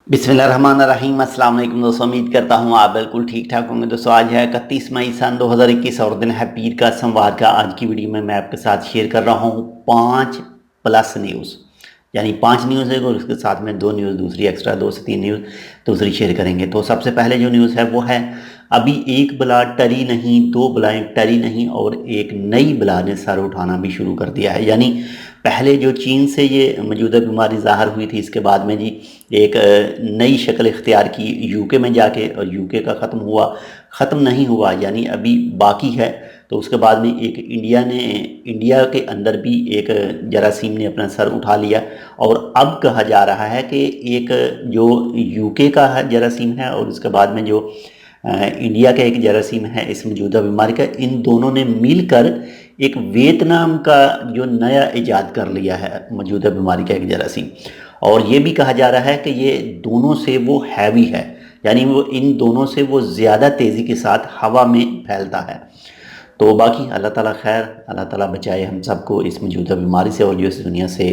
बिस्मिल्लाहिर्रहमानिर्रहीम। अस्सलाम वालेकुम दोस्तों, उम्मीद करता हूँ आप बिल्कुल ठीक ठाक होंगे। दोस्तों आज है 31 मई सन 2021 और दिन है पीर का सोमवार का। आज की वीडियो में मैं आपके साथ शेयर कर रहा हूँ 5+ न्यूज़, यानी 5 न्यूज़ है और उसके साथ में 2 न्यूज़ दूसरी एक्स्ट्रा, 2 से 3 न्यूज़ दूसरी शेयर करेंगे। तो सबसे पहले जो न्यूज़ है वो है, अभी एक बला टरी नहीं, 2 बलाएं टरी नहीं और एक नई बला ने सर उठाना भी शुरू कर दिया है। यानी पहले जो चीन से ये मौजूदा बीमारी ज़ाहिर हुई थी, इसके बाद में जी एक नई शक्ल इख्तियार की यूके में जाके, और यूके का ख़त्म नहीं हुआ, यानी अभी बाकी है। तो उसके बाद में एक इंडिया के अंदर भी एक जरासीम ने अपना सर उठा लिया, और अब कहा जा रहा है कि एक जो यूके का जरासीम है और उसके बाद में जो इंडिया का एक जरासीम है इस मौजूदा बीमारी का, इन दोनों ने मिलकर एक वियतनाम का जो नया इजाद कर लिया है मौजूदा बीमारी का एक जरासीम। और ये भी कहा जा रहा है कि ये दोनों से वो हैवी है, यानी वो इन दोनों से वो ज़्यादा तेज़ी के साथ हवा में फैलता है। तो बाकी अल्लाह ताला खैर, अल्लाह ताला बचाए हम सबको इस मौजूदा बीमारी से, और जो इस दुनिया से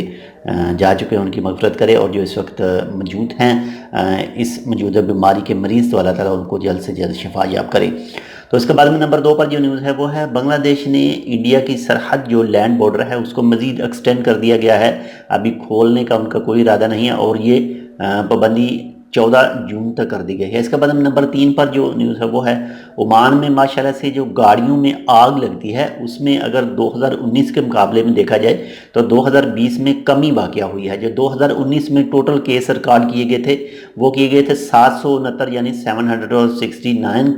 जा चुके हैं उनकी मग़फ़िरत करे, और जो इस वक्त मौजूद हैं इस मौजूदा बीमारी के मरीज़, तो अल्लाह ताला उनको जल्द से जल्द शिफा याब करे। तो इसके बाद में नंबर 2 पर जो न्यूज़ है वो है, बांग्लादेश ने इंडिया की सरहद जो लैंड बॉर्डर है उसको मज़ीद एक्सटेंड कर दिया गया है। अभी खोलने का उनका कोई इरादा नहीं है, और ये पाबंदी 14 जून तक कर दी गई है। इसके बाद में नंबर 3 पर जो न्यूज़ है वो है, ओमान में माशाल्लाह से जो गाड़ियों में आग लगती है उसमें अगर 2019 के मुकाबले में देखा जाए तो 2020 में कमी वाक़या हुई है। जो 2019 में टोटल केस रिकॉर्ड किए गए थे वो किए गए थे 769, यानी 769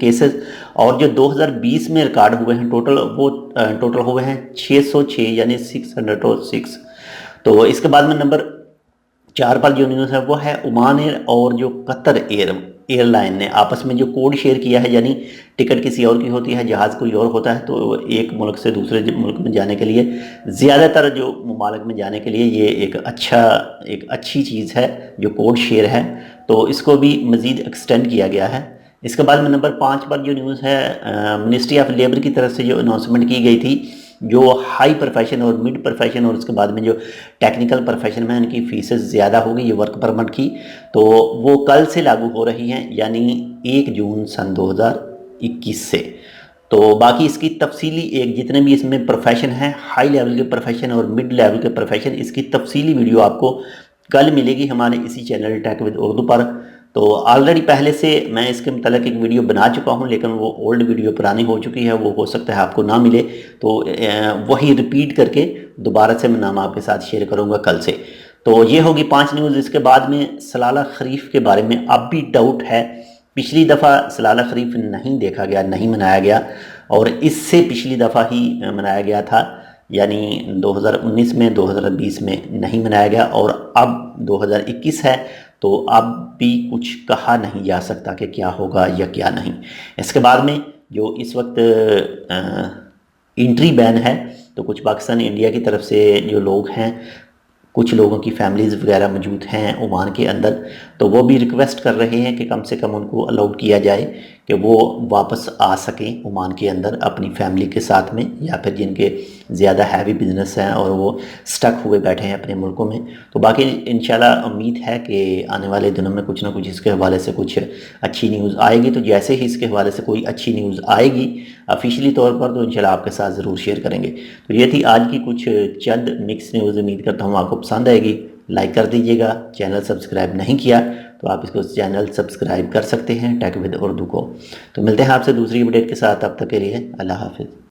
केसेस, और जो 2020 में रिकॉर्ड हुए हैं टोटल हुए हैं 606, यानी 606। तो इसके बाद में नंबर 4 पर जो न्यूज़ है वो है, ओमान एयर और जो कतर एयरलाइन ने आपस में जो कोड शेयर किया है, यानी टिकट किसी और की होती है, जहाज़ कोई और होता है, तो एक मुल्क से दूसरे मुल्क में जाने के लिए, ज़्यादातर जो ममालिक में जाने के लिए ये एक अच्छी चीज़ है जो कोड शेयर है, तो इसको भी मज़ीद एक्सटेंड किया गया है। इसके बाद में नंबर 5 पर जो न्यूज़ है, मिनिस्ट्री ऑफ लेबर की तरफ से जो अनाउंसमेंट की गई थी, जो हाई प्रोफेशन और मिड प्रोफेशन और उसके बाद में जो टेक्निकल प्रोफेशन में उनकी फीसेस ज़्यादा होगी ये वर्क परमिट की, तो वो कल से लागू हो रही हैं, यानी 1 जून सन 2021 से। तो बाकी इसकी तफसीली एक जितने भी इसमें प्रोफेशन हैं, हाई लेवल के प्रोफेशन और मिड लेवल के प्रोफेशन, इसकी तफसीली वीडियो आपको कल मिलेगी हमारे इसी चैनल टेक विद उर्दू पर। तो ऑलरेडी पहले से मैं इसके मतलब एक वीडियो बना चुका हूं, लेकिन वो ओल्ड वीडियो पुरानी हो चुकी है, वो हो सकता है आपको ना मिले, तो वही रिपीट करके दोबारा से मैं नाम आपके साथ शेयर करूंगा कल से। तो ये होगी 5 न्यूज़। इसके बाद में सलाला खरीफ के बारे में अब भी डाउट है। पिछली दफ़ा सलाला खरीफ नहीं देखा गया, नहीं मनाया गया, और इससे पिछली दफ़ा ही मनाया गया था, यानी 2019 में, 2020 में नहीं मनाया गया, और अब 2021 है, तो अब भी कुछ कहा नहीं जा सकता कि क्या होगा या क्या नहीं। इसके बाद में जो इस वक्त एंट्री बैन है, तो कुछ पाकिस्तान इंडिया की तरफ से जो लोग हैं, कुछ लोगों की फैमिलीज़ वगैरह मौजूद हैं ओमान के अंदर, तो वो भी रिक्वेस्ट कर रहे हैं कि कम से कम उनको अलाउड किया जाए कि वो वापस आ सकें ओमान के अंदर अपनी फैमिली के साथ में, या फिर जिनके ज़्यादा हैवी बिजनेस हैं और वो स्टक हुए बैठे हैं अपने मुल्कों में। तो बाकी इंशाल्लाह उम्मीद है कि आने वाले दिनों में कुछ ना कुछ इसके हवाले से कुछ अच्छी न्यूज़ आएगी। तो जैसे ही इसके हवाले से कोई अच्छी न्यूज़ आएगी ऑफिशियली तौर पर, तो इंशाल्लाह आपके साथ ज़रूर शेयर करेंगे। तो ये थी आज की कुछ चंद मिक्स न्यूज़। उम्मीद करता हूँ आपको पसंद आएगी। लाइक कर दीजिएगा, चैनल सब्सक्राइब नहीं किया तो आप इसको चैनल सब्सक्राइब कर सकते हैं टेक विद उर्दू को। तो मिलते हैं आपसे दूसरी अपडेट के साथ, तब तक के लिए अल्लाह हाफिज़।